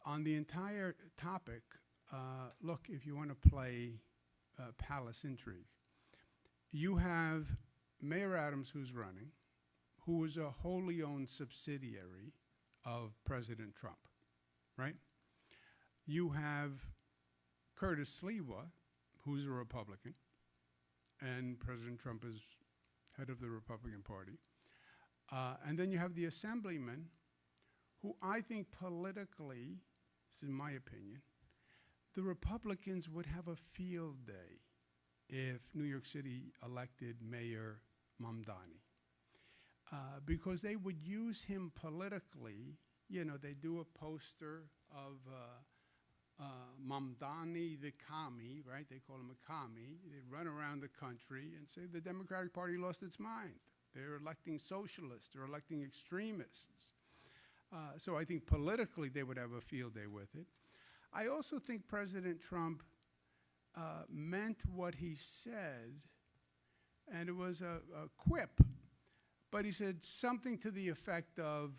on the entire topic, look, if you want to play palace intrigue, you have Mayor Adams, who's running, who is a wholly owned subsidiary of President Trump, right? You have Curtis Sliwa, who's a Republican, and President Trump is head of the Republican Party. And then you have the assemblyman, who I think politically, this is my opinion, the Republicans would have a field day if New York City elected Mayor Mamdani. Because they would use him politically. You know, they do a poster of Mamdani the commie, right? They call him a commie. They run around the country and say the Democratic Party lost its mind. They're electing socialists. They're electing extremists. So I think politically they would have a field day with it. I also think President Trump meant what he said, and it was a quip. But he said something to the effect of,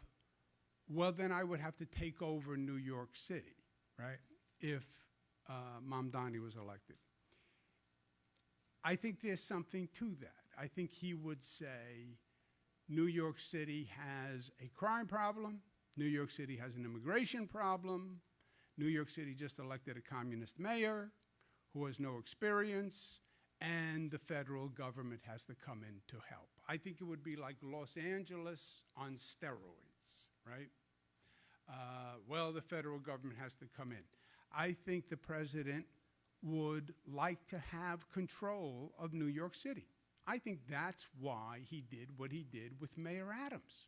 well, then I would have to take over New York City, right, if Mamdani was elected. I think there's something to that. I think he would say New York City has a crime problem. New York City has an immigration problem. New York City just elected a communist mayor who has no experience, and the federal government has to come in to help. I think it would be like Los Angeles on steroids, right? Well, the federal government has to come in. I think the president would like to have control of New York City. I think that's why he did what he did with Mayor Adams.